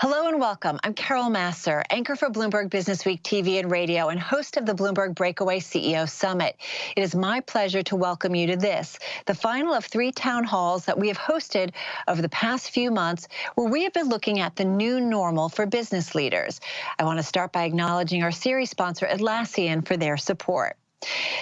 Hello and welcome. I'm Carol Massar, anchor for Bloomberg Businessweek TV and radio and host of the Bloomberg Breakaway CEO Summit. It is my pleasure to welcome you to this, the final of 3 town halls that we have hosted over the past few months, where we have been looking at the new normal for business leaders. I want to start by acknowledging our series sponsor, Atlassian, for their support.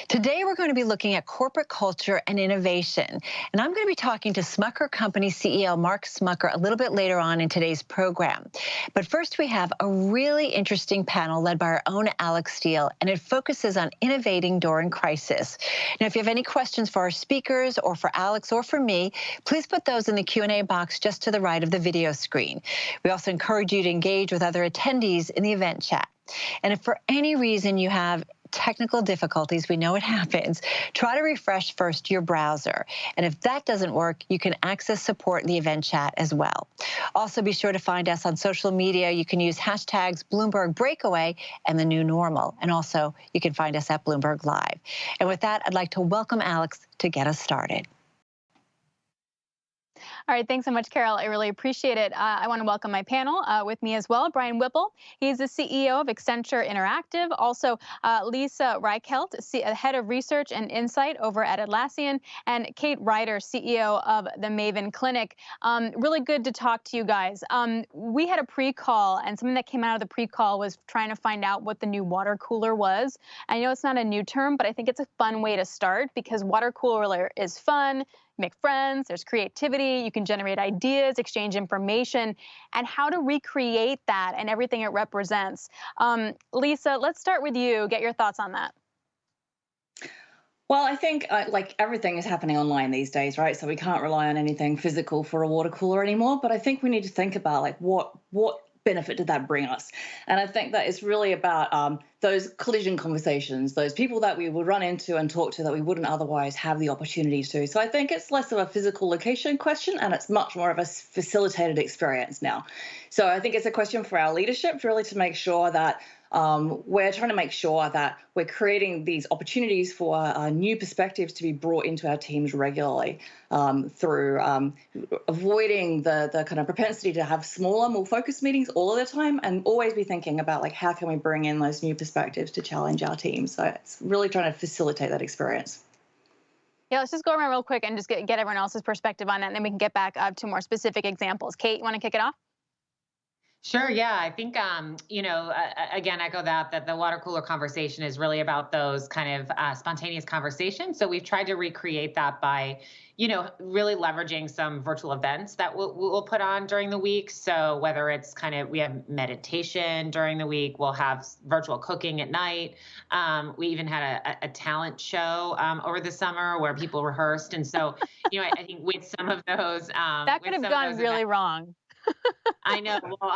Today, we're going to be looking at corporate culture and innovation, and I'm going to be talking to Smucker Company CEO Mark Smucker a little bit later on in today's program. But first, we have a really interesting panel led by our own Alix Steele, and it focuses on innovating during crisis. Now, if you have any questions for our speakers or for Alix or for me, please put those in the Q&A box just to the right of the video screen. We also encourage you to engage with other attendees in the event chat. And if for any reason you have technical difficulties, we know it happens, try to refresh first your browser. And if that doesn't work, you can access support in the event chat as well. Also, be sure to find us on social media. You can use hashtags Bloomberg Breakaway and the new normal. And also, you can find us at Bloomberg Live. And with that, I'd like to welcome Alix to get us started. All right, thanks so much, Carol. I really appreciate it. I want to welcome my panel with me as well, Brian Whipple. He's the CEO of Accenture Interactive. Also, Leisa Reichelt, Head of Research and Insight over at Atlassian, and Kate Ryder, CEO of the Maven Clinic. Really good to talk to you guys. We had a pre-call, and something that came out of the pre-call was trying to find out what the new water cooler was. I know it's not a new term, but I think it's a fun way to start because water cooler is fun. Make friends, there's creativity, you can generate ideas, exchange information, and how to recreate that and everything it represents. Leisa, let's start with you. Get your thoughts on that. Well, I think like everything is happening online these days, right? So we can't rely on anything physical for a water cooler anymore. But I think we need to think about like what benefit did that bring us? And I think that it's really about those collision conversations, those people that we would run into and talk to that we wouldn't otherwise have the opportunity to. So I think it's less of a physical location question and it's much more of a facilitated experience now. So I think it's a question for our leadership really to make sure that we're trying to make sure that we're creating these opportunities for new perspectives to be brought into our teams regularly through avoiding the kind of propensity to have smaller, more focused meetings all of the time and always be thinking about like how can we bring in those new perspectives to challenge our teams. So it's really trying to facilitate that experience. Yeah, let's just go around real quick and just get everyone else's perspective on that, and then we can get back to more specific examples. Kate, you want to kick it off? Sure. Yeah, I think, again, echo that the water cooler conversation is really about those kind of spontaneous conversations. So we've tried to recreate that by, really leveraging some virtual events that we'll put on during the week. So whether it's we have meditation during the week, we'll have virtual cooking at night. We even had a talent show over the summer where people rehearsed. And so, I think with some of those, that could have gone really wrong. I know. Well,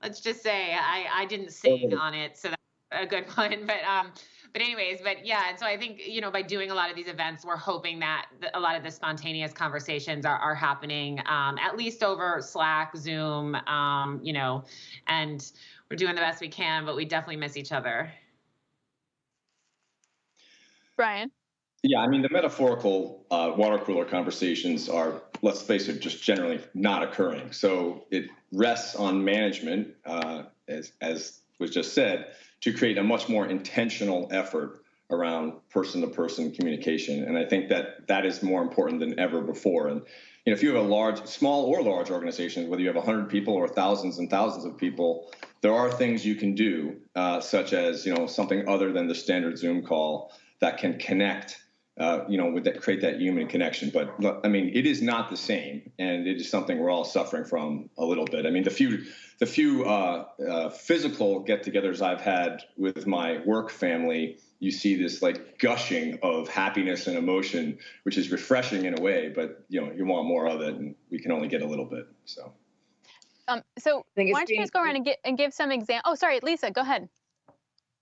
let's just say I didn't sing on it, so that's a good one. But anyways, yeah. And so I think by doing a lot of these events, we're hoping that a lot of the spontaneous conversations are happening at least over Slack, Zoom, and we're doing the best we can, but we definitely miss each other. Brian. Yeah, I mean, the metaphorical water cooler conversations are, let's face it, just generally not occurring. So it rests on management, as was just said, to create a much more intentional effort around person-to-person communication. And I think that is more important than ever before. And if you have a small or large organization, whether you have 100 people or thousands and thousands of people, there are things you can do, such as something other than the standard Zoom call that can connect. Create that human connection. But I mean, it is not the same, and it is something we're all suffering from a little bit. I mean, the few physical get-togethers I've had with my work family, you see this like gushing of happiness and emotion, which is refreshing in a way. But you want more of it, and we can only get a little bit. So why don't you guys go around and give some examples? Oh, sorry, Leisa, go ahead.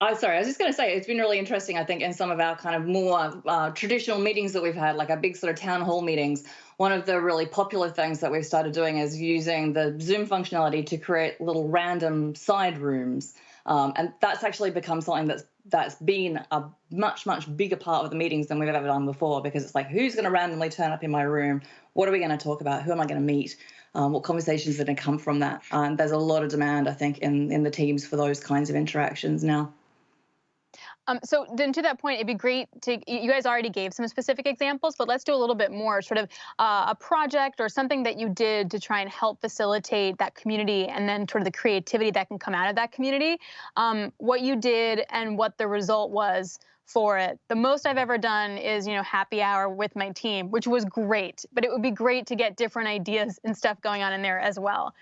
Oh, sorry. I was just going to say it's been really interesting, I think, in some of our kind of more traditional meetings that we've had, like our big sort of town hall meetings. One of the really popular things that we've started doing is using the Zoom functionality to create little random side rooms. And that's actually become something that's that's been a much, much bigger part of the meetings than we've ever done before, because it's like, who's going to randomly turn up in my room? What are we going to talk about? Who am I going to meet? What conversations are going to come from that? There's a lot of demand, I think, in the teams for those kinds of interactions now. So then to that point, it'd be great to, you guys already gave some specific examples, but let's do a little bit more, sort of a project or something that you did to try and help facilitate that community, and then sort of the creativity that can come out of that community, what you did and what the result was for it. The most I've ever done is, happy hour with my team, which was great, but it would be great to get different ideas and stuff going on in there as well.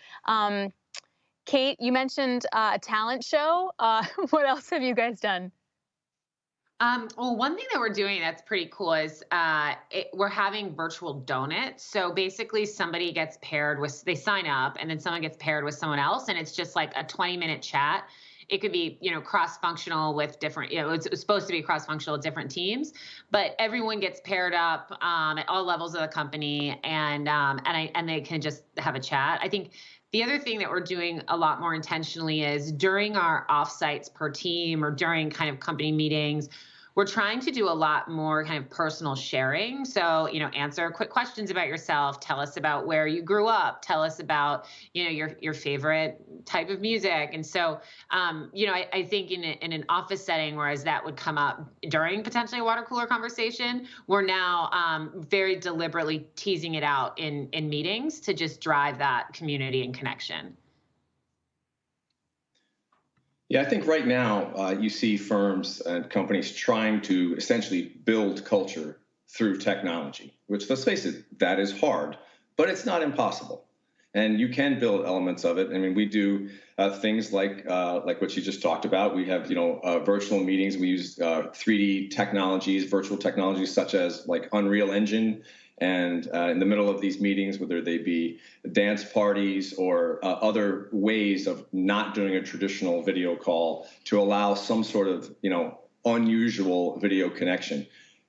Kate, you mentioned a talent show. What else have you guys done? Well, one thing that we're doing that's pretty cool is we're having virtual donuts. So basically somebody gets paired with, they sign up and then someone gets paired with someone else, and it's just like a 20-minute chat. It could be, cross-functional with different, it's supposed to be cross-functional with different teams, but everyone gets paired up at all levels of the company, and they can just have a chat. I think the other thing that we're doing a lot more intentionally is during our offsites per team or during kind of company meetings, we're trying to do a lot more kind of personal sharing. So, answer quick questions about yourself. Tell us about where you grew up. Tell us about, your favorite type of music. And so, I think in an office setting, whereas that would come up during potentially a water cooler conversation, we're now very deliberately teasing it out in meetings to just drive that community and connection. Yeah, I think right now you see firms and companies trying to essentially build culture through technology, which, let's face it, that is hard, but it's not impossible. And you can build elements of it. I mean, we do things like what you just talked about. We have, virtual meetings. We use 3D technologies, virtual technologies such as like Unreal Engine. And in the middle of these meetings, whether they be dance parties or other ways of not doing a traditional video call to allow some sort of, unusual video connection.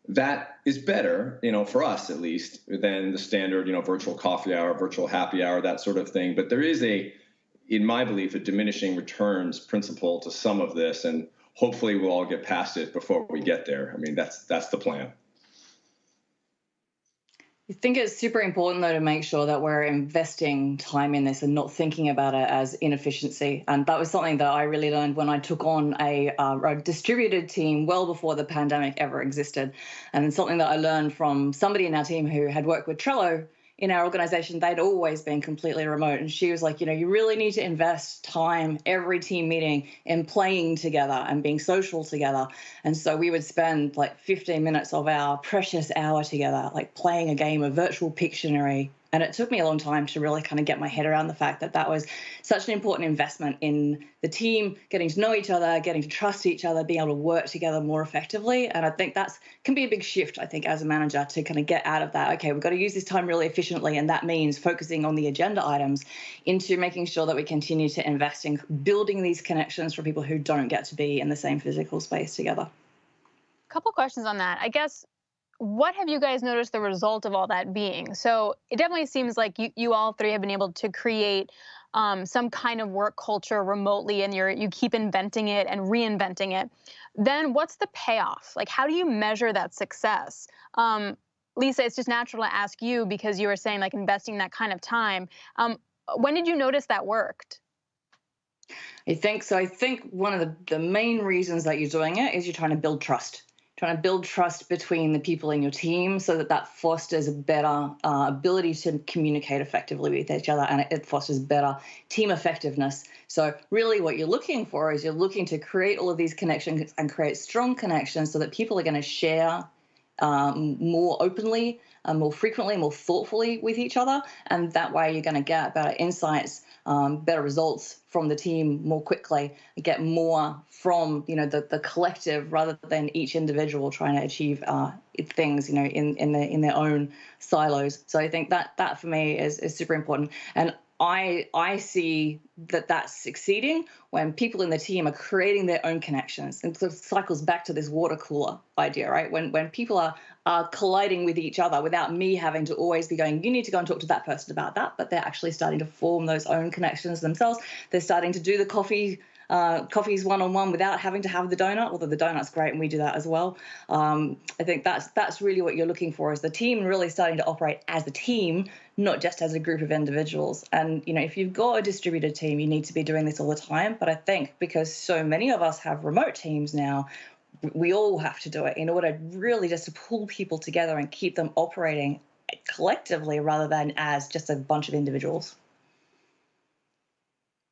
That is better, for us at least, than the standard, virtual coffee hour, virtual happy hour, that sort of thing. But there is in my belief, a diminishing returns principle to some of this, and hopefully we'll all get past it before we get there. I mean, that's the plan. I think it's super important, though, to make sure that we're investing time in this and not thinking about it as inefficiency. And that was something that I really learned when I took on a distributed team well before the pandemic ever existed. And it's something that I learned from somebody in our team who had worked with Trello in our organization. They'd always been completely remote. And she was like, you really need to invest time every team meeting in playing together and being social together. And so we would spend like 15 minutes of our precious hour together, like playing a game of virtual Pictionary. And it took me a long time to really kind of get my head around the fact that that was such an important investment in the team, getting to know each other, getting to trust each other, being able to work together more effectively. And I think that can be a big shift, I think, as a manager, to kind of get out of that. Okay, we've got to use this time really efficiently. And that means focusing on the agenda items into making sure that we continue to invest in building these connections for people who don't get to be in the same physical space together. A couple questions on that. I guess, what have you guys noticed the result of all that being? So it definitely seems like you all three have been able to create some kind of work culture remotely, and you keep inventing it and reinventing it. Then what's the payoff? Like, how do you measure that success? Leisa, it's just natural to ask you, because you were saying like investing that kind of time. When did you notice that worked? I think one of the main reasons that you're doing it is you're trying to build trust. Trying to build trust between the people in your team so that fosters a better ability to communicate effectively with each other, and it fosters better team effectiveness. So really what you're looking for is you're looking to create all of these connections and create strong connections so that people are going to share more openly, more frequently, more thoughtfully with each other. And that way you're going to get better insights, better results from the team more quickly, get more from the collective rather than each individual trying to achieve things in their own silos. So I think that for me is super important. And I see that that's succeeding when people in the team are creating their own connections. And so it cycles back to this water cooler idea, right? When people are colliding with each other without me having to always be going, you need to go and talk to that person about that, but they're actually starting to form those own connections themselves. They're starting to do the coffee coffees one-on-one without having to have the donut, although the donut's great and we do that as well. I think that's really what you're looking for, is the team really starting to operate as a team, not just as a group of individuals. And, if you've got a distributed team, you need to be doing this all the time. But I think because so many of us have remote teams now, we all have to do it in order really just to pull people together and keep them operating collectively rather than as just a bunch of individuals.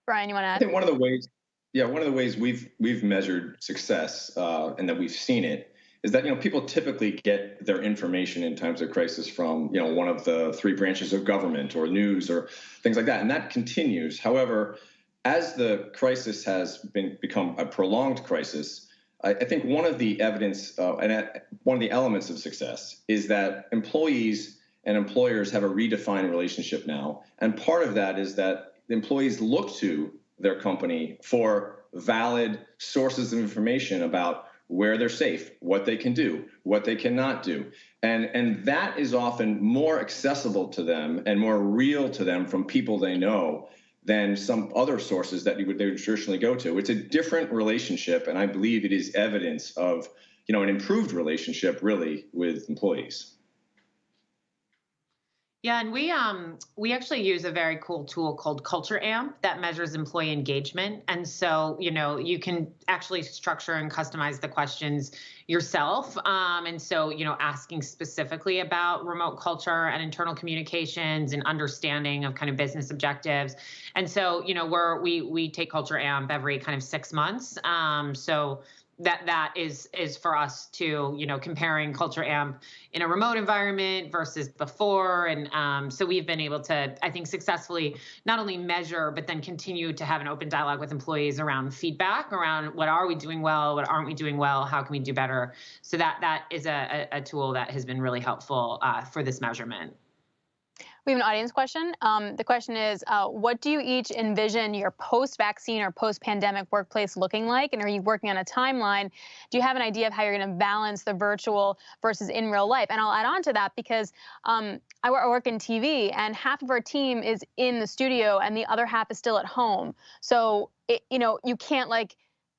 Brian, you want to add? I think one of the ways we've measured success and that we've seen it is that people typically get their information in times of crisis from one of the three branches of government or news or things like that, and that continues. However, as the crisis has become a prolonged crisis, I think one of the evidence and one of the elements of success is that employees and employers have a redefined relationship now, and part of that is that employees look to their company for valid sources of information about where they're safe, what they can do, what they cannot do. And that is often more accessible to them and more real to them from people they know than some other sources that they would traditionally go to. It's a different relationship, and I believe it is evidence of an improved relationship really with employees. Yeah, and we actually use a very cool tool called Culture Amp that measures employee engagement. And so, you can actually structure and customize the questions yourself. And so, asking specifically about remote culture and internal communications and understanding of kind of business objectives. And so, we take Culture Amp every kind of 6 months. So that is for us to, comparing Culture Amp in a remote environment versus before. And so we've been able to, I think, successfully not only measure, but then continue to have an open dialogue with employees around feedback, around what are we doing well, what aren't we doing well, how can we do better. So that is a tool that has been really helpful for this measurement. We have an audience question. The question is, what do you each envision your post-vaccine or post-pandemic workplace looking like? And are you working on a timeline? Do you have an idea of how you're going to balance the virtual versus in real life? And I'll add on to that because I work in TV, and half of our team is in the studio and the other half is still at home. So, you can't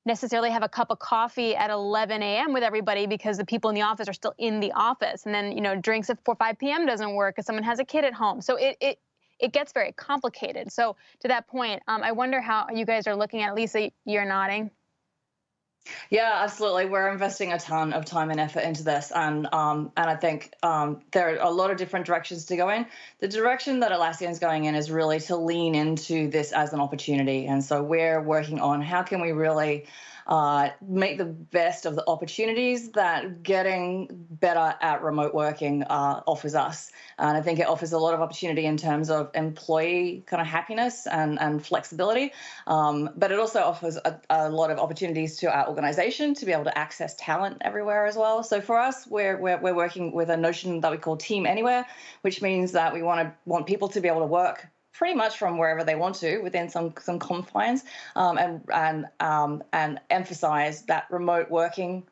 necessarily have a cup of coffee at 11 a.m. with everybody because the people in the office are still in the office. And then, drinks at 4 or 5 p.m. doesn't work because someone has a kid at home. So it gets very complicated. So to that point, I wonder how you guys are looking at it. Leisa, you're nodding. Yeah, absolutely. We're investing a ton of time and effort into this. And I think there are a lot of different directions to go in. The direction that Atlassian is going in is really to lean into this as an opportunity. And so we're working on how can we really make the best of the opportunities that getting better at remote working offers us. And I think it offers a lot of opportunity in terms of employee kind of happiness and flexibility. But it also offers a lot of opportunities to our organization to be able to access talent everywhere as well. So for us, we're working with a notion that we call Team Anywhere, which means that we want people to be able to work pretty much from wherever they want to within some confines, and emphasize that remote working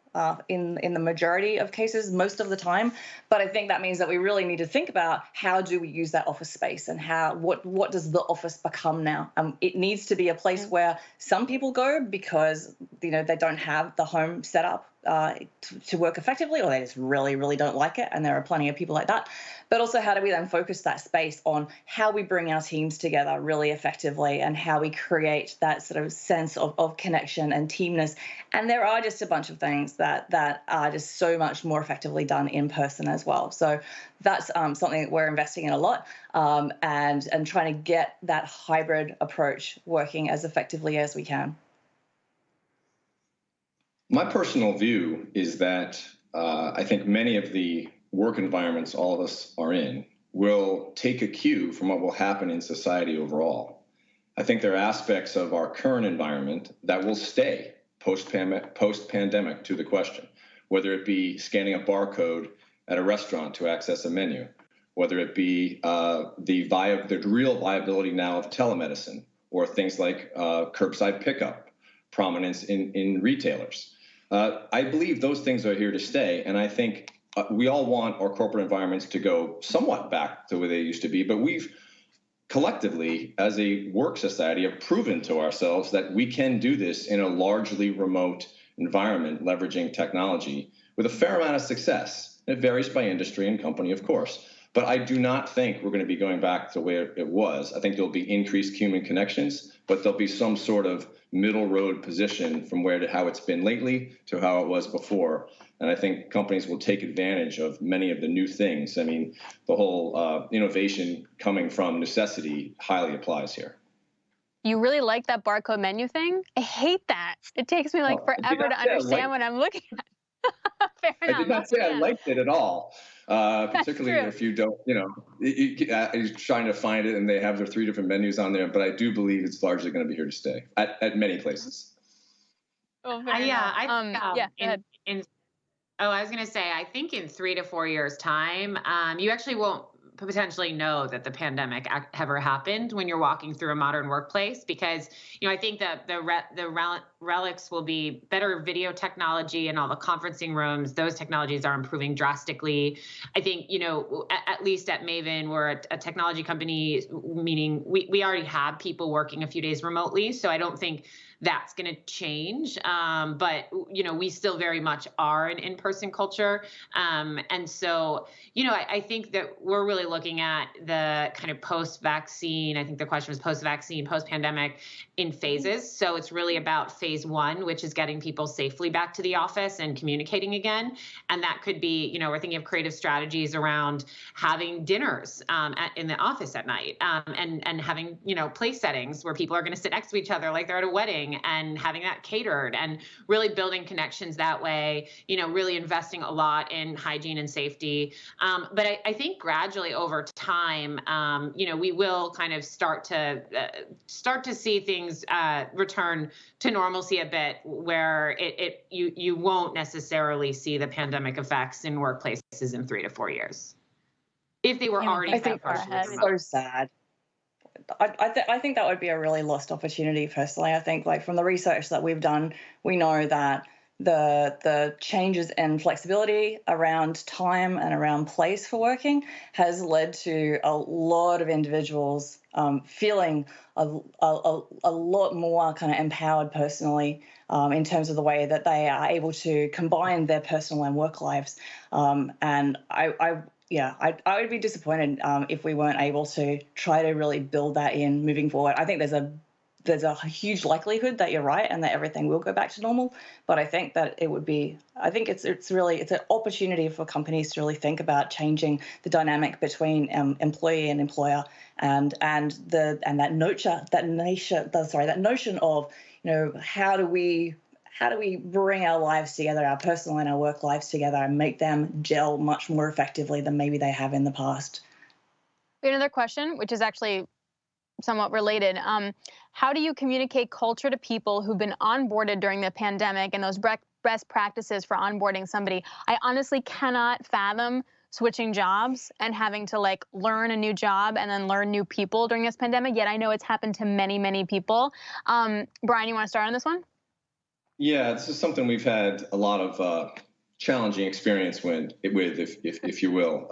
in the majority of cases, most of the time. But I think that means that we really need to think about how do we use that office space and what does the office become now? It needs to be a place where some people go because they don't have the home set up to work effectively, or they just really, really don't like it. And there are plenty of people like that. But also, how do we then focus that space on how we bring our teams together really effectively and how we create that sort of sense of connection and teamness? And there are just a bunch of things that are just so much more effectively done in person as well. So that's something that we're investing in a lot, and trying to get that hybrid approach working as effectively as we can. My personal view is that I think many of the work environments all of us are in will take a cue from what will happen in society overall. I think there are aspects of our current environment that will stay post-pandemic to the question, whether it be scanning a barcode at a restaurant to access a menu, whether it be the real viability now of telemedicine, or things like curbside pickup, prominence in retailers. I believe those things are here to stay, and I think we all want our corporate environments to go somewhat back to where they used to be, but we've collectively, as a work society, have proven to ourselves that we can do this in a largely remote environment, leveraging technology with a fair amount of success. It varies by industry and company, of course. But I do not think we're going to be going back to where it was. I think there'll be increased human connections, but there'll be some sort of middle road position from where to how it's been lately to how it was before. And I think companies will take advantage of many of the new things. I mean, the whole innovation coming from necessity highly applies here. You really like that barcode menu thing? I hate that. It takes me like forever to understand what I'm looking at. Fair enough. I did not say I liked it at all, particularly if you don't, you're trying to find it and they have their 3 different menus on there. But I do believe it's largely going to be here to stay at many places. Oh, fair enough. I was going to say, I think in 3 to 4 years' time, you actually won't potentially know that the pandemic ever happened when you're walking through a modern workplace, because I think that the relics will be better video technology and all the conferencing rooms. Those technologies are improving drastically. I think at least at Maven, we're a technology company, meaning we already have people working a few days remotely, so I don't think that's going to change. But we still very much are an in-person culture. And so, I think that we're really looking at the kind of post-vaccine. I think the question was post-vaccine, post-pandemic in phases. So it's really about phase 1, which is getting people safely back to the office and communicating again. And that could be, we're thinking of creative strategies around having dinners in the office at night, and having, place settings where people are going to sit next to each other like they're at a wedding, and having that catered, and really building connections that way, really investing a lot in hygiene and safety. But I think gradually over time, we will kind of start to see things return to normalcy a bit, where you won't necessarily see the pandemic effects in workplaces in 3 to 4 years, if they were already that far ahead. It's so sad. I think that would be a really lost opportunity personally. I think, like, from the research that we've done, we know that the changes in flexibility around time and around place for working has led to a lot of individuals feeling a lot more kind of empowered personally, in terms of the way that they are able to combine their personal and work lives. And I would be disappointed if we weren't able to try to really build that in moving forward. I think there's a huge likelihood that you're right and that everything will go back to normal. But I think that it's an opportunity for companies to really think about changing the dynamic between employee and employer, and that notion of how do we bring our lives together, our personal and our work lives together, and make them gel much more effectively than maybe they have in the past. We have another question, which is actually somewhat related. How do you communicate culture to people who've been onboarded during the pandemic and those best practices for onboarding somebody? I honestly cannot fathom switching jobs and having to learn a new job and then learn new people during this pandemic, yet I know it's happened to many, many people. Brian, you want to start on this one? Yeah, this is something we've had a lot of challenging experience with, if you will.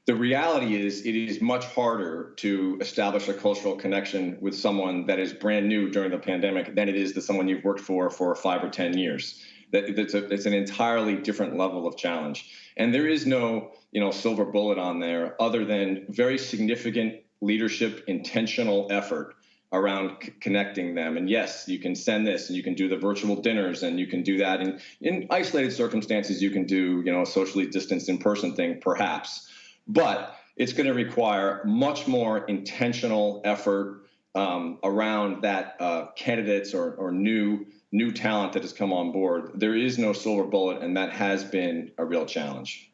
The reality is it is much harder to establish a cultural connection with someone that is brand new during the pandemic than it is to someone you've worked for 5 or 10 years. It's an entirely different level of challenge. And there is no, silver bullet on there other than very significant leadership, intentional effort around connecting them. And yes, you can send this and you can do the virtual dinners and you can do that in isolated circumstances. You can do, a socially distanced in-person thing, perhaps. But it's going to require much more intentional effort around that candidates or new talent that has come on board. There is no silver bullet, and that has been a real challenge.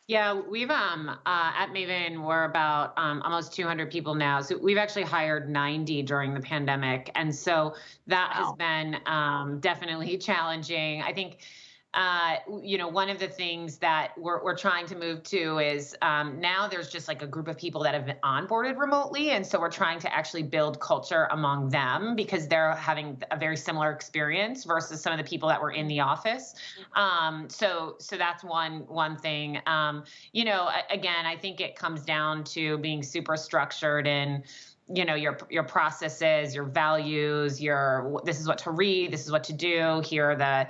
Yeah, we've at Maven, we're about almost 200 people now. So we've actually hired 90 during the pandemic. And so that has been definitely challenging. I think one of the things that we're trying to move to is now there's just like a group of people that have been onboarded remotely. And so we're trying to actually build culture among them because they're having a very similar experience versus some of the people that were in the office. So that's one thing. Again, I think it comes down to being super structured in your processes, your values, this is what to read, this is what to do, here are the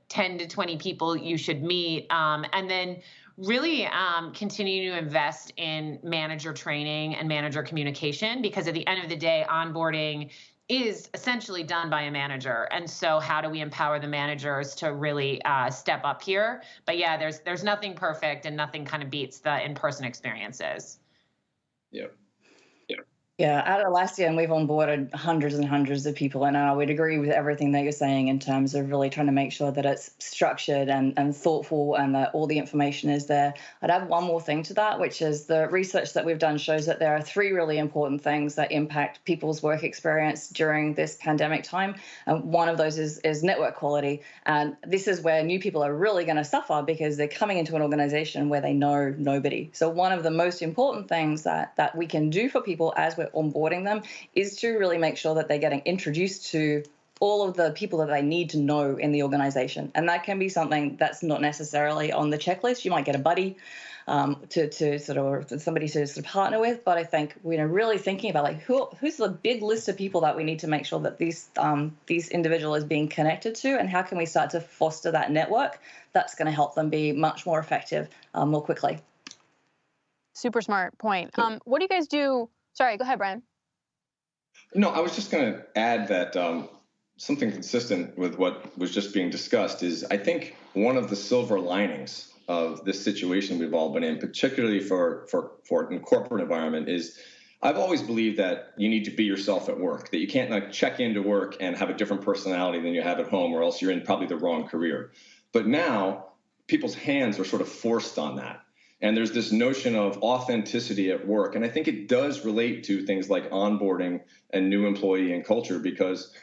10 to 20 people you should meet, and then really continue to invest in manager training and manager communication, because at the end of the day, onboarding is essentially done by a manager. And so how do we empower the managers to really step up here? But yeah, there's nothing perfect, and nothing kind of beats the in-person experiences. Yep. Yeah, at Atlassian, we've onboarded hundreds and hundreds of people, and I would agree with everything that you're saying in terms of really trying to make sure that it's structured and thoughtful and that all the information is there. I'd add one more thing to that, which is the research that we've done shows that there are 3 really important things that impact people's work experience during this pandemic time. And one of those is network quality. And this is where new people are really going to suffer because they're coming into an organization where they know nobody. So one of the most important things that we can do for people as we're onboarding them is to really make sure that they're getting introduced to all of the people that they need to know in the organization. And that can be something that's not necessarily on the checklist. You might get a buddy to sort of, or somebody to sort of partner with. But I think really thinking about like who's the big list of people that we need to make sure that these individual is being connected to, and how can we start to foster that network that's going to help them be much more effective more quickly. Super smart point. What do you guys do? Sorry, go ahead, Brian. No, I was just going to add that something consistent with what was just being discussed is, I think, one of the silver linings of this situation we've all been in, particularly for in corporate environment, is I've always believed that you need to be yourself at work, that you can't like check into work and have a different personality than you have at home, or else you're in probably the wrong career. But now people's hands are sort of forced on that. And there's this notion of authenticity at work. And I think it does relate to things like onboarding and new employee and culture, because,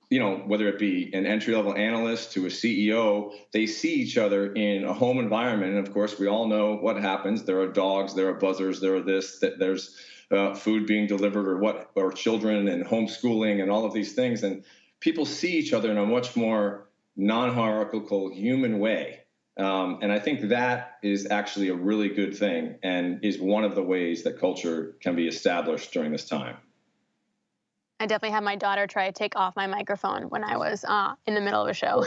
whether it be an entry-level analyst to a CEO, they see each other in a home environment. And of course, we all know what happens. There are dogs, there are buzzers, there's food being delivered or children and homeschooling and all of these things. And people see each other in a much more non-hierarchical human way. And I think that is actually a really good thing, and is one of the ways that culture can be established during this time. I definitely had my daughter try to take off my microphone when I was in the middle of a show.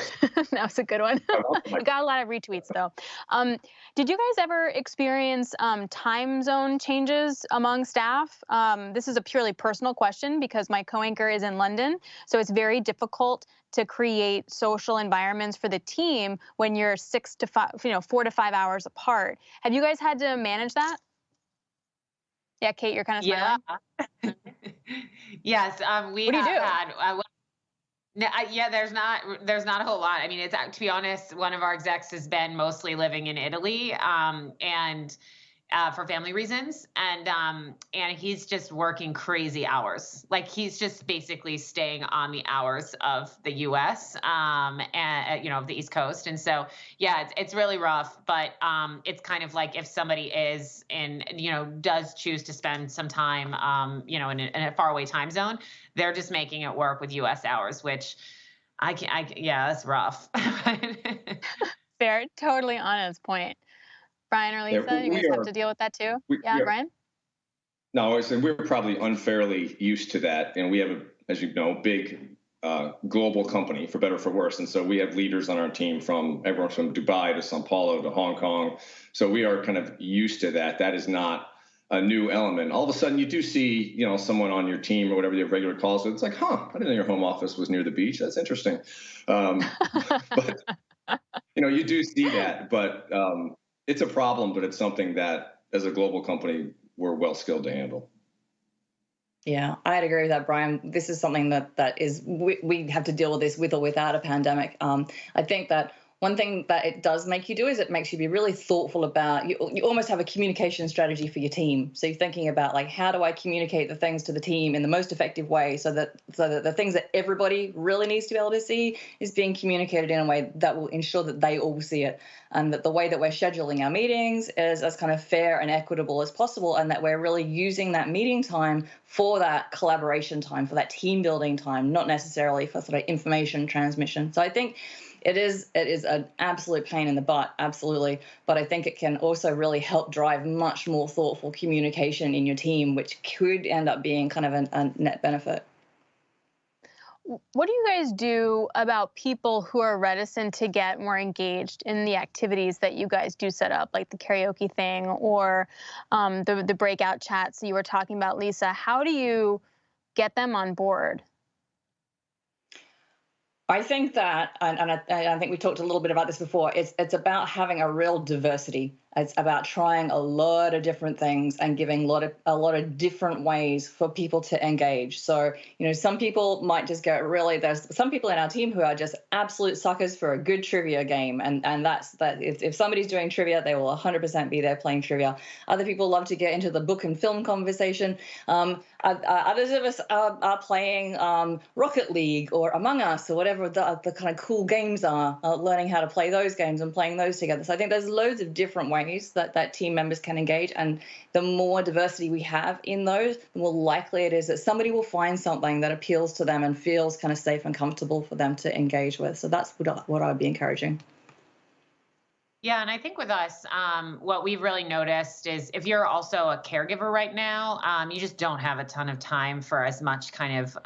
That was a good one. You got a lot of retweets, though. Did you guys ever experience time zone changes among staff? This is a purely personal question because my co-anchor is in London, so it's very difficult to create social environments for the team when you're 4 to 5 hours apart. Have you guys had to manage that? Yeah, Kate, you're kind of smiling. Yeah. Yes, we what do you do? had. There's not a whole lot. I mean, it's, to be honest, one of our execs has been mostly living in Italy, and for family reasons, and he's just working crazy hours. Like, he's just basically staying on the hours of the U.S. And of the East Coast. And so, yeah, it's really rough. But it's kind of like if somebody is does choose to spend some time in a faraway time zone, they're just making it work with U.S. hours, which that's rough. Fair, totally on his point. Brian or Leisa, you guys have to deal with that too? Brian? No, I was saying we're probably unfairly used to that. And we have, as you know, big global company, for better or for worse. And so we have leaders on our team from everyone from Dubai to Sao Paulo to Hong Kong. So we are kind of used to that. That is not a new element. All of a sudden you do see, someone on your team or whatever you have regular calls with. It's like, I didn't know your home office was near the beach. That's interesting. But, you do see that. But it's a problem, but it's something that, as a global company, we're well skilled to handle. Yeah, I'd agree with that, Brian. This is something that is we have to deal with this with or without a pandemic. I think that one thing that it does make you do is it makes you be really thoughtful about, you almost have a communication strategy for your team. So you're thinking about, like, how do I communicate the things to the team in the most effective way so that the things that everybody really needs to be able to see is being communicated in a way that will ensure that they all see it, and that the way that we're scheduling our meetings is as kind of fair and equitable as possible, and that we're really using that meeting time for that collaboration time, for that team building time, not necessarily for sort of information transmission. So I think it is an absolute pain in the butt, absolutely. But I think it can also really help drive much more thoughtful communication in your team, which could end up being kind of a net benefit. What do you guys do about people who are reticent to get more engaged in the activities that you guys do set up, like the karaoke thing or the breakout chats that you were talking about, Leisa? How do you get them on board? I think that, and I think we talked a little bit about this before, it's about having a real diversity. It's about trying a lot of different things and giving a lot of different ways for people to engage. So, some people might just go, really, there's some people in our team who are just absolute suckers for a good trivia game. And that's that. If somebody's doing trivia, they will 100% be there playing trivia. Other people love to get into the book and film conversation. Others of us are playing Rocket League or Among Us or whatever the kind of cool games are, learning how to play those games and playing those together. So I think there's loads of different ways that team members can engage, and the more diversity we have in those, the more likely it is that somebody will find something that appeals to them and feels kind of safe and comfortable for them to engage with. So that's what I'd be encouraging. Yeah, and I think with us, what we've really noticed is if you're also a caregiver right now, you just don't have a ton of time for as much kind of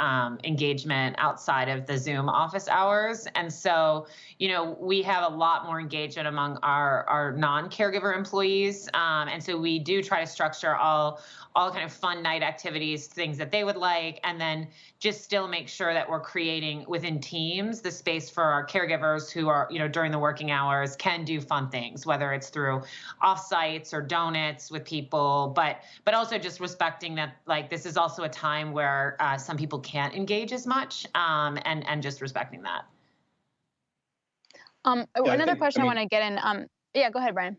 engagement outside of the Zoom office hours. And so, we have a lot more engagement among our non-caregiver employees. And so we do try to structure all kind of fun night activities, things that they would like, and then just still make sure that we're creating within teams the space for our caregivers who are, during the working hours can do fun things, whether it's through offsites or donuts with people, but also just respecting that, like, this is also a time where some people can't engage as much, and just respecting that. Another question I want to get in. Yeah, go ahead, Brian.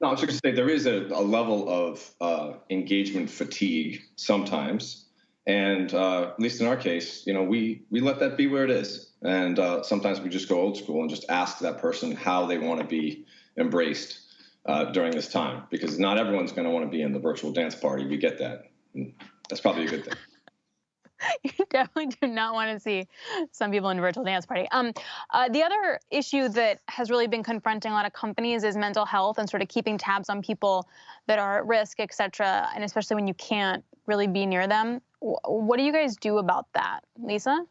No, I was just going to say there is a level of engagement fatigue sometimes. And at least in our case, we let that be where it is. And sometimes we just go old school and just ask that person how they want to be embraced during this time, because not everyone's going to want to be in the virtual dance party. We get that. And that's probably a good thing. You definitely do not want to see some people in a virtual dance party. The other issue that has really been confronting a lot of companies is mental health and sort of keeping tabs on people that are at risk, et cetera, and especially when you can't really be near them. What do you guys do about that, Leisa?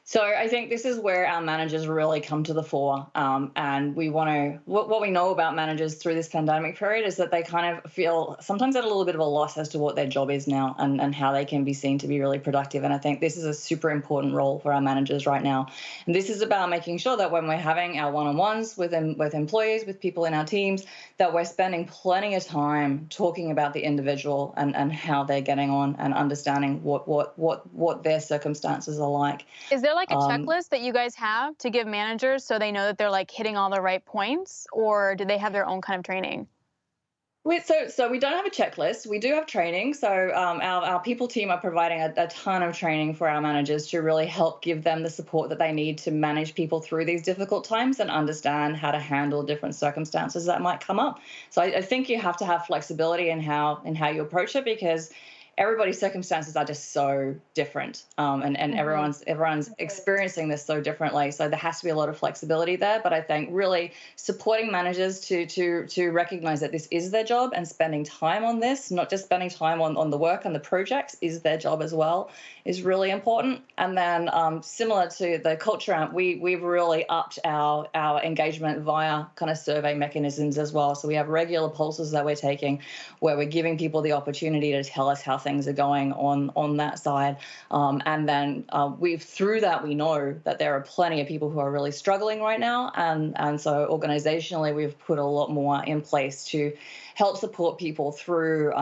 So I think this is where our managers really come to the fore, and we want to. What we know about managers through this pandemic period is that they kind of feel sometimes at a little bit of a loss as to what their job is now and how they can be seen to be really productive. And I think this is a super important role for our managers right now. And this is about making sure that when we're having our one-on-ones with employees, with people in our teams, that we're spending plenty of time talking about the individual and how they're getting on and understanding what their circumstances are like. Is there like a checklist that you guys have to give managers so they know that they're like hitting all the right points, or do they have their own kind of training? So we don't have a checklist. We do have training. So our people team are providing a ton of training for our managers to really help give them the support that they need to manage people through these difficult times and understand how to handle different circumstances that might come up. So I think you have to have flexibility in how you approach it, because everybody's circumstances are just so different, and everyone's experiencing this so differently. So there has to be a lot of flexibility there. But I think really supporting managers to recognize that this is their job, and spending time on this, not just spending time on the work and the projects, is their job as well, is really important. And then similar to the culture amp, we've really upped our engagement via kind of survey mechanisms as well. So we have regular pulses that we're taking where we're giving people the opportunity to tell us how things are going on that side. And then through that, we know that there are plenty of people who are really struggling right now. And so organizationally, we've put a lot more in place to help support people through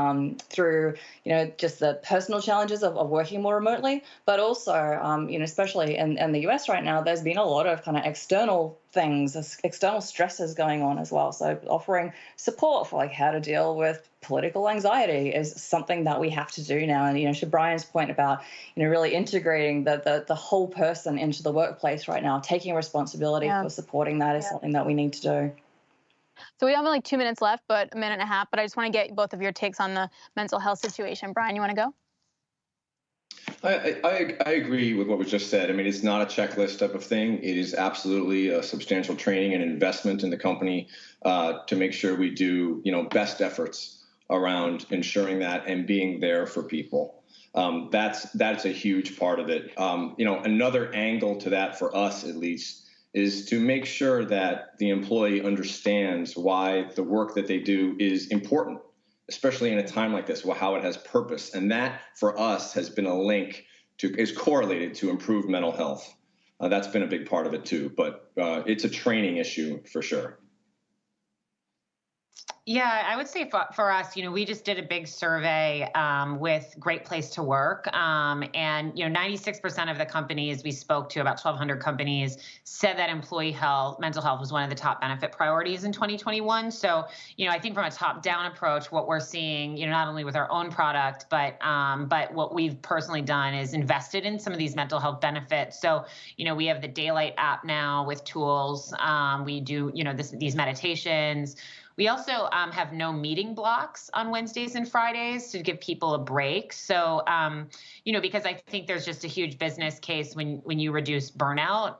just the personal challenges of working more remotely, but also especially in the US right now, there's been a lot of kind of external things, external stresses going on as well. So offering support for like how to deal with political anxiety is something that we have to do now. And to Brian's point about really integrating the whole person into the workplace right now, taking responsibility for supporting that is something that we need to do. So we have like 2 minutes left, but a minute and a half. But I just want to get both of your takes on the mental health situation. Brian, you want to go? I agree with what was just said. I mean, it's not a checklist type of thing. It is absolutely a substantial training and investment in the company to make sure we do, best efforts around ensuring that and being there for people. That's a huge part of it. Another angle to that for us, at least, is to make sure that the employee understands why the work that they do is important, especially in a time like this, how it has purpose. And that, for us, has been a link is correlated to improved mental health. That's been a big part of it, too. But it's a training issue for sure. Yeah, I would say for us, we just did a big survey with Great Place to Work. And, 96% of the companies we spoke to, about 1,200 companies, said that employee mental health was one of the top benefit priorities in 2021. So, I think from a top-down approach, what we're seeing, not only with our own product, but what we've personally done is invested in some of these mental health benefits. So, we have the Daylight app now with tools. We do, these meditations. We also have no meeting blocks on Wednesdays and Fridays to give people a break. So, because I think there's just a huge business case when you reduce burnout,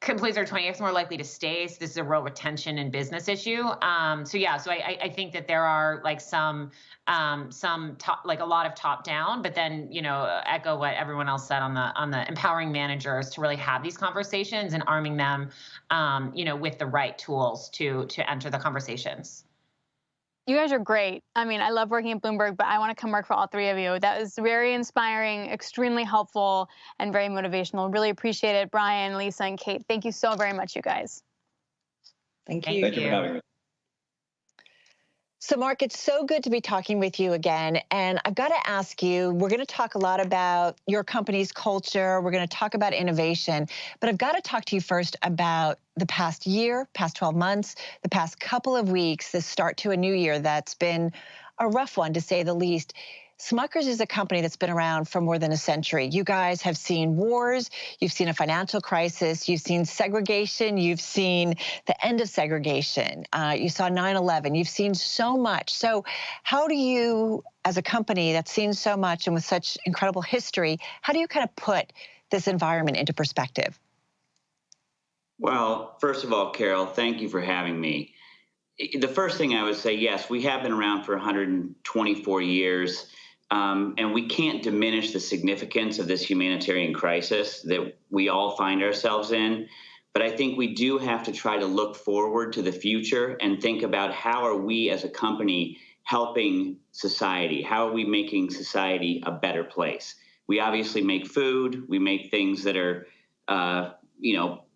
employees are 20x more likely to stay. So this is a real retention and business issue. So I think that there are like some top, like a lot of top down, but then, echo what everyone else said on the empowering managers to really have these conversations and arming them, with the right tools to enter the conversations. You guys are great. I mean, I love working at Bloomberg, but I want to come work for all three of you. That was very inspiring, extremely helpful, and very motivational. Really appreciate it. Brian, Leisa, and Kate, thank you so very much, you guys. Thank you. Thank you for having me. So, Mark, it's so good to be talking with you again. And I've got to ask you, we're going to talk a lot about your company's culture. We're going to talk about innovation. But I've got to talk to you first about the past year, past 12 months, the past couple of weeks, the start to a new year that's been a rough one, to say the least. Smucker's is a company that's been around for more than a century. You guys have seen wars, you've seen a financial crisis, you've seen segregation, you've seen the end of segregation, you saw 9/11, you've seen so much. So how do you, as a company that's seen so much and with such incredible history, how do you kind of put this environment into perspective? Well, first of all, Carol, thank you for having me. The first thing I would say, yes, we have been around for 124 years. And we can't diminish the significance of this humanitarian crisis that we all find ourselves in. But I think we do have to try to look forward to the future and think about how are we as a company helping society? How are we making society a better place? We obviously make food. We make things that are,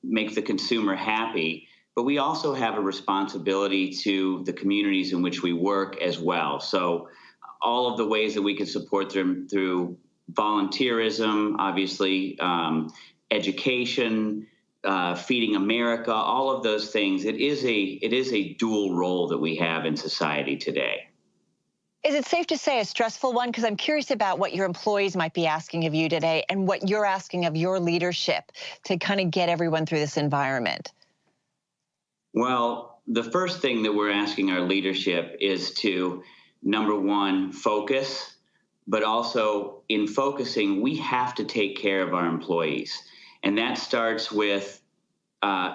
make the consumer happy. But we also have a responsibility to the communities in which we work as well. So all of the ways that we can support them through volunteerism, obviously, education, feeding America, all of those things. It is a dual role that we have in society today. Is it safe to say a stressful one? Because I'm curious about what your employees might be asking of you today and what you're asking of your leadership to kind of get everyone through this environment. Well, the first thing that we're asking our leadership is to, number one, focus, but also in focusing, we have to take care of our employees. And that starts with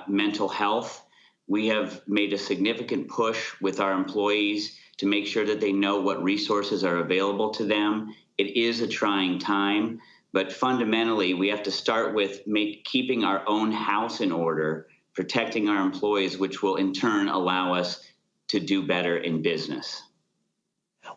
mental health. We have made a significant push with our employees to make sure that they know what resources are available to them. It is a trying time, but fundamentally, we have to start with keeping our own house in order, protecting our employees, which will in turn allow us to do better in business.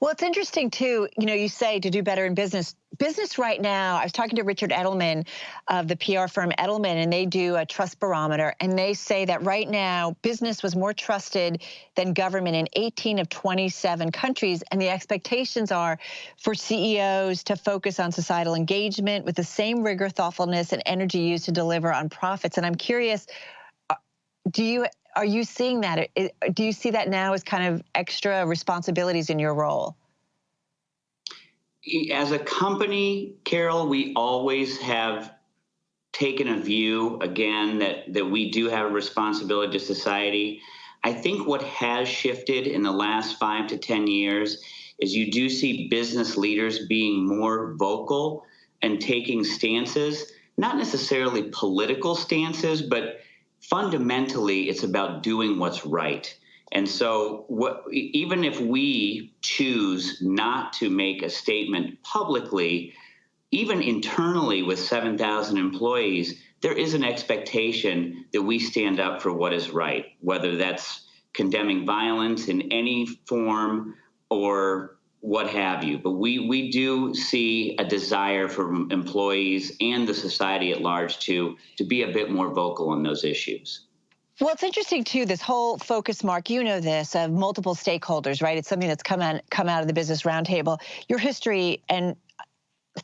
Well, it's interesting too, you say to do better in business. Business right now, I was talking to Richard Edelman of the PR firm Edelman, and they do a trust barometer, and they say that right now business was more trusted than government in 18 of 27 countries, and the expectations are for CEOs to focus on societal engagement with the same rigor, thoughtfulness, and energy used to deliver on profits. And I'm curious, are you seeing that? Do you see that now as kind of extra responsibilities in your role? As a company, Carol, we always have taken a view, again, that we do have a responsibility to society. I think what has shifted in the last 5 to 10 years is you do see business leaders being more vocal and taking stances, not necessarily political stances, but fundamentally it's about doing what's right. And so even if we choose not to make a statement publicly, even internally with 7,000 employees, there is an expectation that we stand up for what is right, whether that's condemning violence in any form or what have you. But we do see a desire for employees and the society at large to be a bit more vocal on those issues. Well, it's interesting, too, this whole focus, Mark, you know this, of multiple stakeholders, right? It's something that's come out of the Business Roundtable. Your history, and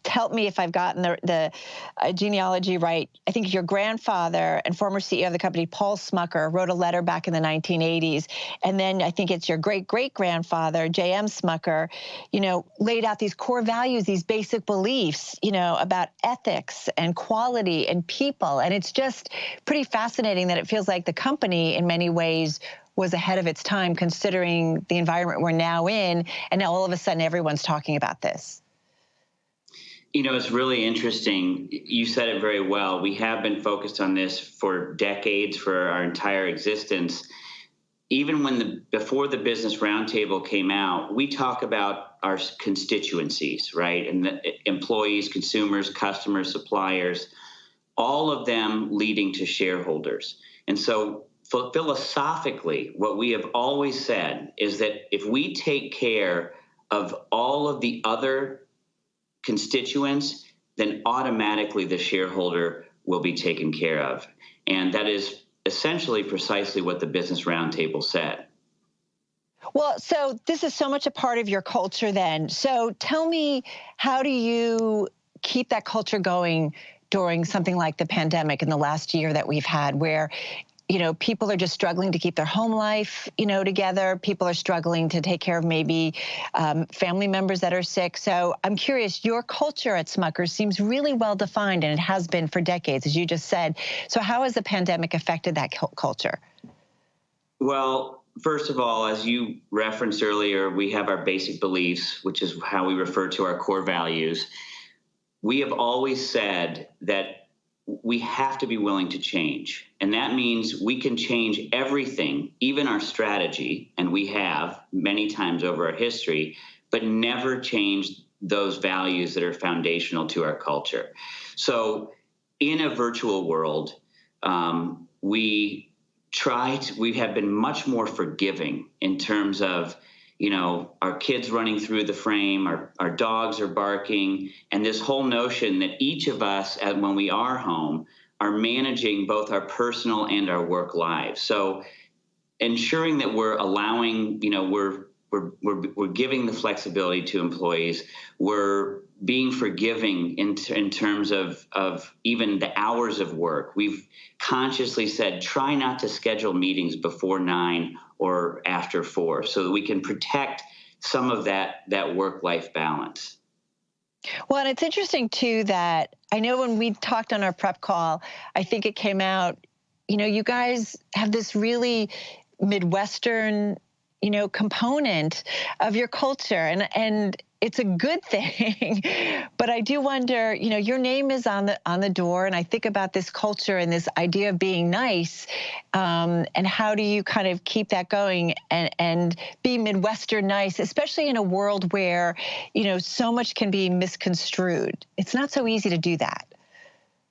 help me if I've gotten the genealogy right. I think your grandfather and former CEO of the company, Paul Smucker, wrote a letter back in the 1980s. And then I think it's your great-great-grandfather, J.M. Smucker, laid out these core values, these basic beliefs, about ethics and quality and people. And it's just pretty fascinating that it feels like the company, in many ways, was ahead of its time, considering the environment we're now in. And now all of a sudden, everyone's talking about this. It's really interesting. You said it very well. We have been focused on this for decades, for our entire existence. Even before the Business Roundtable came out, we talk about our constituencies, right? And the employees, consumers, customers, suppliers, all of them leading to shareholders. And so philosophically, what we have always said is that if we take care of all of the other constituents, then automatically the shareholder will be taken care of. And that is essentially precisely what the Business Roundtable said. Well, so this is so much a part of your culture then. So tell me, how do you keep that culture going during something like the pandemic in the last year that we've had, where people are just struggling to keep their home life, together. People are struggling to take care of maybe family members that are sick. So I'm curious, your culture at Smucker seems really well defined, and it has been for decades, as you just said. So how has the pandemic affected that culture? Well, first of all, as you referenced earlier, we have our basic beliefs, which is how we refer to our core values. We have always said that we have to be willing to change. And that means we can change everything, even our strategy, and we have many times over our history, but never change those values that are foundational to our culture. So in a virtual world, we have been much more forgiving in terms of our kids running through the frame, our dogs are barking, and this whole notion that each of us, when we are home, are managing both our personal and our work lives. So ensuring that we're allowing, we're giving the flexibility to employees. We're being forgiving in terms of even the hours of work. We've consciously said, try not to schedule meetings before 9 or after 4, so that we can protect some of that work-life balance. Well, and it's interesting, too, that I know when we talked on our prep call, I think it came out, you guys have this really Midwestern, component of your culture, and it's a good thing. But I do wonder, your name is on the door, and I think about this culture and this idea of being nice, and how do you kind of keep that going and be Midwestern nice, especially in a world where, so much can be misconstrued. It's not so easy to do that.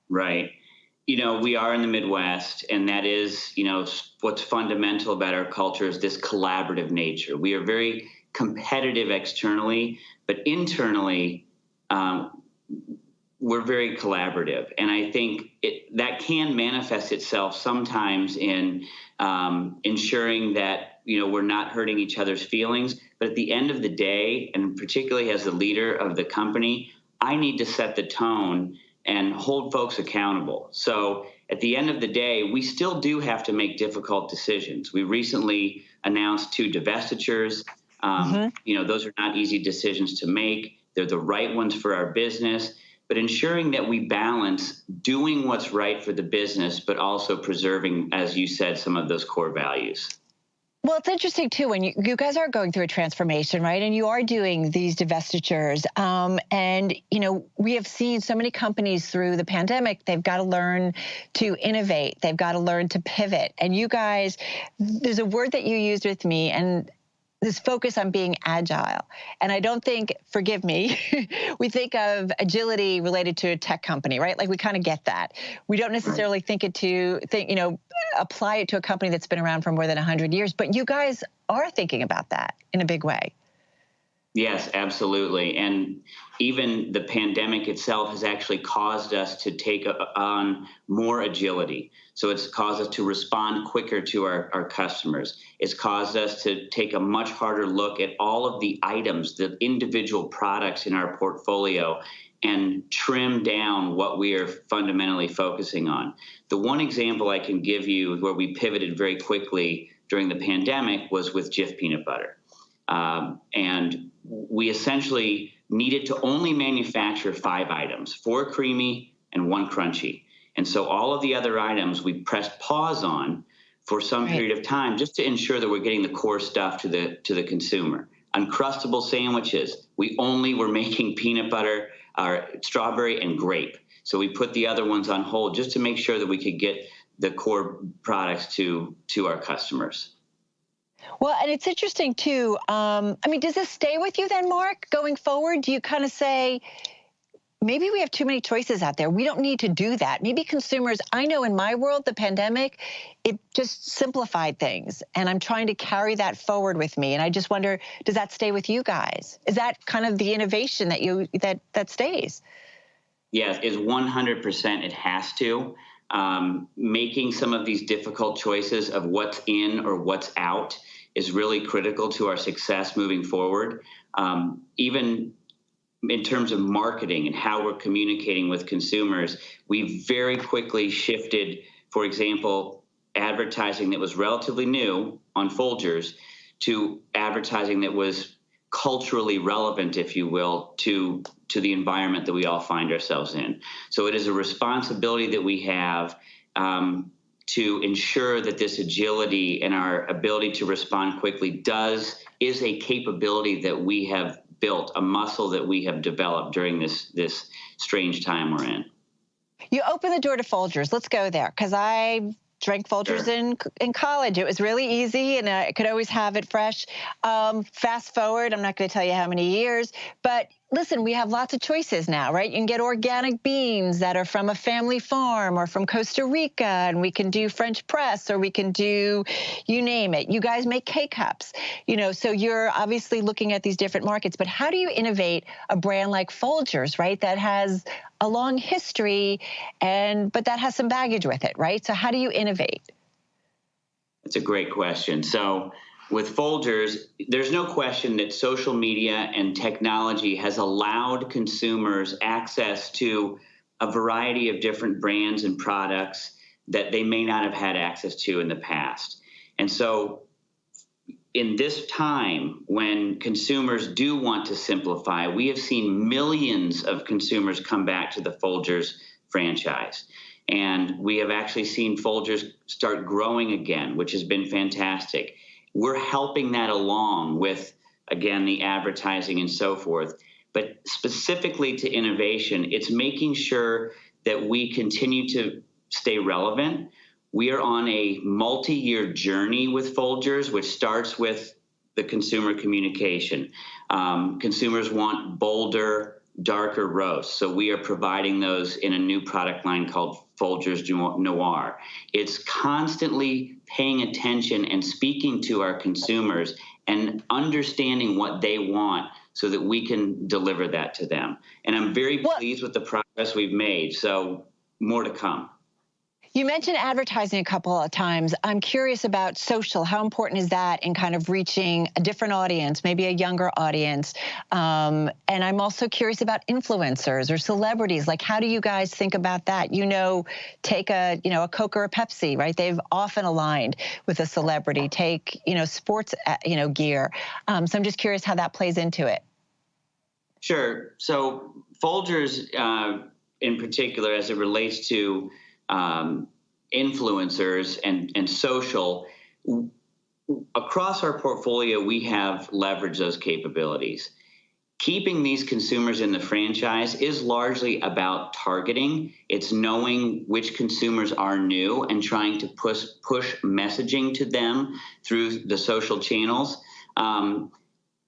Right. We are in the Midwest, and that is, what's fundamental about our culture is this collaborative nature. We are very competitive externally, but internally, we're very collaborative. And I think that can manifest itself sometimes in ensuring that, we're not hurting each other's feelings. But at the end of the day, and particularly as the leader of the company, I need to set the tone and hold folks accountable. So at the end of the day, we still do have to make difficult decisions. We recently announced 2 divestitures. Those are not easy decisions to make. They're the right ones for our business, but ensuring that we balance doing what's right for the business, but also preserving, as you said, some of those core values. Well, it's interesting, too, when you guys are going through a transformation, right? And you are doing these divestitures. And, we have seen so many companies through the pandemic, they've got to learn to innovate. They've got to learn to pivot. And you guys, there's a word that you used with me, and this focus on being agile. And I don't think, forgive me, we think of agility related to a tech company, right? Like we kind of get that. We don't necessarily apply it to a company that's been around for more than 100 years, but you guys are thinking about that in a big way. Yes, absolutely. And even the pandemic itself has actually caused us to take on more agility. So it's caused us to respond quicker to our customers. It's caused us to take a much harder look at all of the items, the individual products in our portfolio, and trim down what we are fundamentally focusing on. The one example I can give you where we pivoted very quickly during the pandemic was with Jif peanut butter. And we essentially needed to only manufacture 5 items, 4 creamy and 1 crunchy. And so all of the other items we pressed pause on for some period of time just to ensure that we're getting the core stuff to the consumer. Uncrustable sandwiches, we only were making peanut butter, strawberry, and grape. So we put the other ones on hold just to make sure that we could get the core products to our customers. Well, and it's interesting, too. Does this stay with you then, Mark, going forward? Do you kind of say, maybe we have too many choices out there. We don't need to do that. Maybe consumers, I know in my world, the pandemic, it just simplified things. And I'm trying to carry that forward with me. And I just wonder, does that stay with you guys? Is that kind of the innovation that stays? Yes, it's 100%. It has to. Making some of these difficult choices of what's in or what's out is really critical to our success moving forward. Even in terms of marketing and how we're communicating with consumers, we very quickly shifted, for example, advertising that was relatively new on Folgers to advertising that was culturally relevant, if you will, to the environment that we all find ourselves in. So it is a responsibility that we have to ensure that this agility and our ability to respond quickly is a capability that we have built, a muscle that we have developed during this strange time we're in. You open the door to Folgers. Let's go there, because I drank Folgers in college. It was really easy, and I could always have it fresh. Fast forward, I'm not going to tell you how many years, but listen, we have lots of choices now, right? You can get organic beans that are from a family farm or from Costa Rica, and we can do French press, or we can do, you name it. You guys make K-Cups, so you're obviously looking at these different markets, but how do you innovate a brand like Folgers, right? That has a long history, but that has some baggage with it, right? So how do you innovate? That's a great question. So with Folgers, there's no question that social media and technology has allowed consumers access to a variety of different brands and products that they may not have had access to in the past. And so in this time when consumers do want to simplify, we have seen millions of consumers come back to the Folgers franchise. And we have actually seen Folgers start growing again, which has been fantastic. We're helping that along with, again, the advertising and so forth. But specifically to innovation, it's making sure that we continue to stay relevant. We are on a multi-year journey with Folgers, which starts with the consumer communication. Consumers want bolder, darker roasts. So we are providing those in a new product line called Folgers Noir. It's constantly paying attention and speaking to our consumers and understanding what they want so that we can deliver that to them. And I'm very pleased with the progress we've made. So more to come. You mentioned advertising a couple of times. I'm curious about social. How important is that in kind of reaching a different audience, maybe a younger audience? And I'm also curious about influencers or celebrities. Like, how do you guys think about that? Take a Coke or a Pepsi, right? They've often aligned with a celebrity. Take, sports, gear. So I'm just curious how that plays into it. Sure. So Folgers, in particular, as it relates to influencers and social, across our portfolio, we have leveraged those capabilities. Keeping these consumers in the franchise is largely about targeting. It's knowing which consumers are new and trying to push messaging to them through the social channels.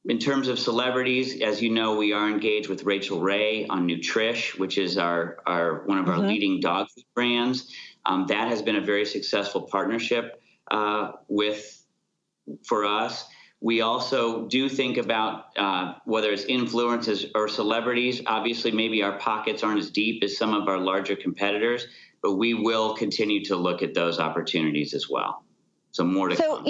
In terms of celebrities, as you know, we are engaged with Rachael Ray on Nutrish, which is one of our leading dog food brands. That has been a very successful partnership for us. We also do think about whether it's influencers or celebrities. Obviously, maybe our pockets aren't as deep as some of our larger competitors, but we will continue to look at those opportunities as well. So more to come.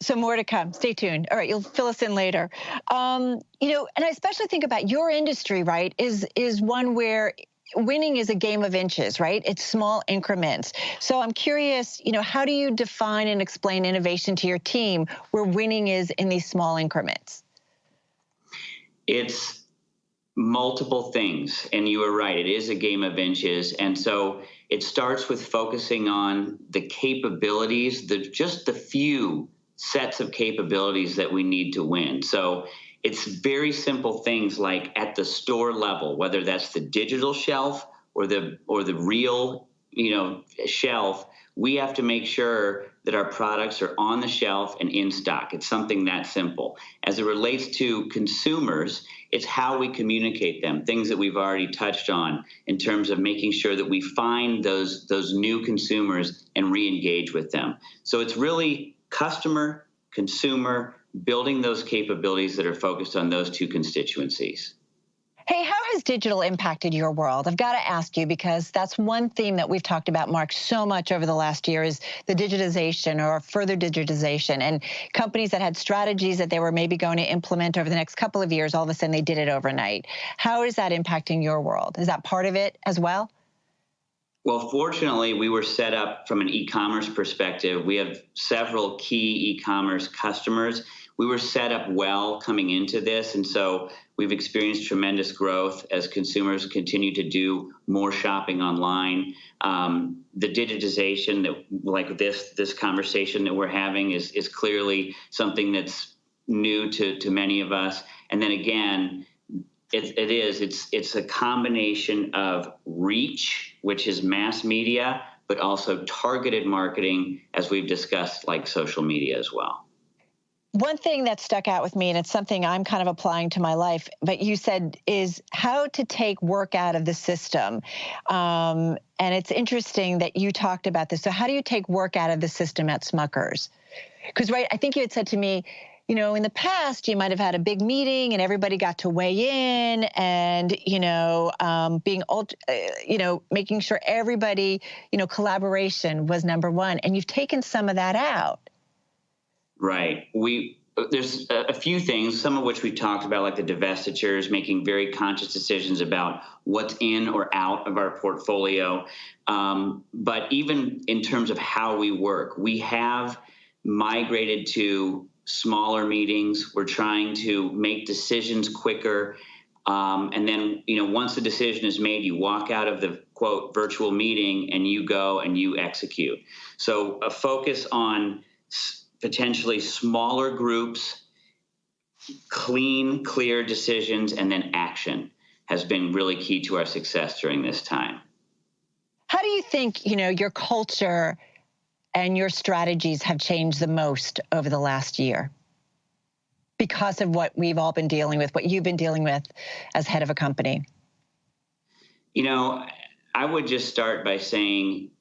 So more to come. Stay tuned. All right, you'll fill us in later. And I especially think about your industry, right, is one where winning is a game of inches, right? It's small increments. So I'm curious, how do you define and explain innovation to your team where winning is in these small increments? It's multiple things, and you are right. It is a game of inches. And so it starts with focusing on the capabilities, just the few sets of capabilities that we need to win. So it's very simple things like at the store level, whether that's the digital shelf or the real, shelf, we have to make sure that our products are on the shelf and in stock. It's something that simple. As it relates to consumers, it's how we communicate them, things that we've already touched on in terms of making sure that we find those new consumers and re-engage with them. So it's really customer, consumer, building those capabilities that are focused on those two constituencies. Hey, how has digital impacted your world? I've got to ask you, because that's one theme that we've talked about, Mark, so much over the last year is the digitization or further digitization. And companies that had strategies that they were maybe going to implement over the next couple of years, all of a sudden they did it overnight. How is that impacting your world? Is that part of it as well? Well, fortunately, we were set up from an e-commerce perspective. We have several key e-commerce customers. We were set up well coming into this, and so we've experienced tremendous growth as consumers continue to do more shopping online. The digitization that, like this conversation that we're having, is clearly something that's new to many of us. And then again, it's a combination of reach, which is mass media, but also targeted marketing, as we've discussed, like social media as well. One thing that stuck out with me, and it's something I'm kind of applying to my life, but you said, is how to take work out of the system. And it's interesting that you talked about this. So how do you take work out of the system at Smucker's? Because, right, I think you had said to me, in the past, you might have had a big meeting and everybody got to weigh in and, making sure everybody, collaboration was number one. And you've taken some of that out. Right. There's a few things, some of which we talked about, like the divestitures, making very conscious decisions about what's in or out of our portfolio. But even in terms of how we work, we have migrated to smaller meetings. We're trying to make decisions quicker. And then, once the decision is made, you walk out of the, quote, virtual meeting and you go and you execute. So a focus on potentially smaller groups, clean, clear decisions, and then action has been really key to our success during this time. How do you think, your culture and your strategies have changed the most over the last year because of what we've all been dealing with, what you've been dealing with as head of a company? I would just start by saying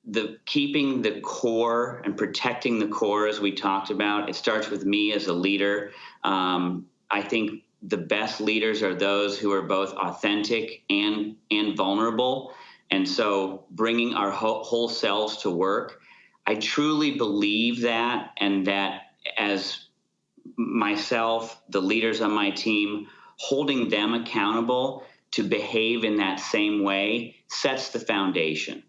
the keeping the core and protecting the core, as we talked about, it starts with me as a leader. I think the best leaders are those who are both authentic and vulnerable. And so bringing our whole selves to work, I truly believe that, and that as myself, the leaders on my team, holding them accountable to behave in that same way sets the foundation.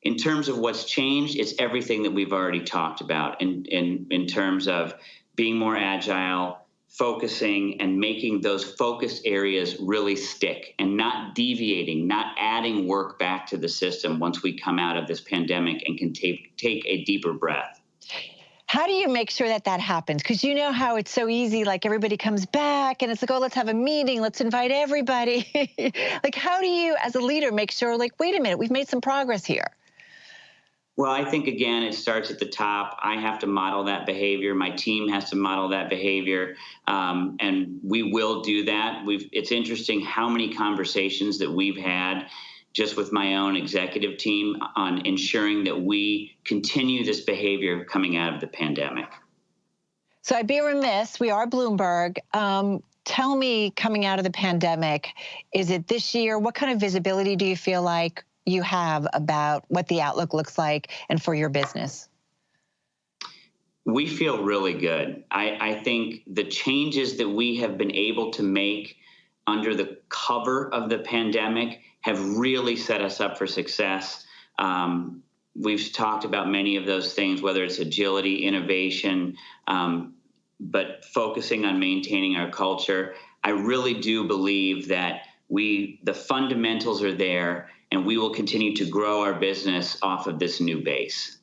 In terms of what's changed, it's everything that we've already talked about in terms of being more agile, focusing, and making those focused areas really stick, and not deviating, not adding work back to the system once we come out of this pandemic and can take a deeper breath. How do you make sure that that happens? Because you know how it's so easy, like everybody comes back and it's like, oh, let's have a meeting, let's invite everybody. Like, how do you, as a leader, make sure, like, wait a minute, we've made some progress here? Well, I think, again, it starts at the top. I have to model that behavior. My team has to model that behavior, and we will do that. It's interesting how many conversations that we've had just with my own executive team on ensuring that we continue this behavior coming out of the pandemic. So I'd be remiss, we are Bloomberg. Tell me, coming out of the pandemic, is it this year? What kind of visibility do you feel like you have about what the outlook looks like and for your business? We feel really good. I think the changes that we have been able to make under the cover of the pandemic have really set us up for success. We've talked about many of those things, whether it's agility, innovation, but focusing on maintaining our culture. I really do believe that the fundamentals are there, and we will continue to grow our business off of this new base.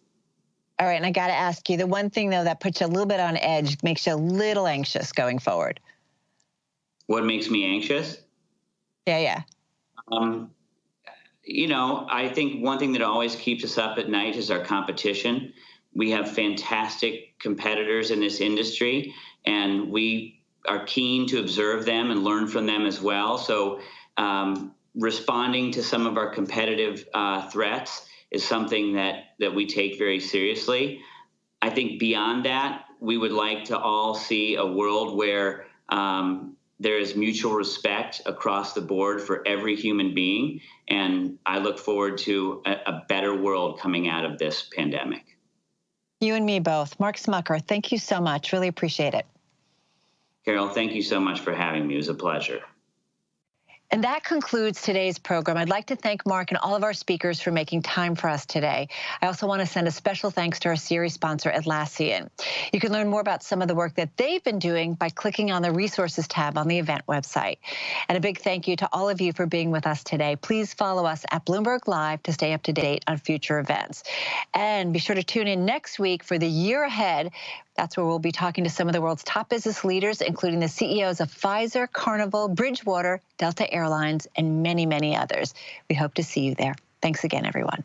All right, and I got to ask you, the one thing, though, that puts you a little bit on edge, makes you a little anxious going forward. What makes me anxious? Yeah. I think one thing that always keeps us up at night is our competition. We have fantastic competitors in this industry, and we are keen to observe them and learn from them as well. So responding to some of our competitive threats is something that we take very seriously. I think beyond that, we would like to all see a world where there is mutual respect across the board for every human being. And I look forward to a better world coming out of this pandemic. You and me both. Mark Smucker, thank you so much. Really appreciate it. Carol, thank you so much for having me. It was a pleasure. And that concludes today's program. I'd like to thank Mark and all of our speakers for making time for us today. I also want to send a special thanks to our series sponsor, Atlassian. You can learn more about some of the work that they've been doing by clicking on the resources tab on the event website. And a big thank you to all of you for being with us today. Please follow us at Bloomberg Live to stay up to date on future events. And be sure to tune in next week for the year ahead. That's where we'll be talking to some of the world's top business leaders, including the CEOs of Pfizer, Carnival, Bridgewater, Delta Airlines, and many, many others. We hope to see you there. Thanks again, everyone.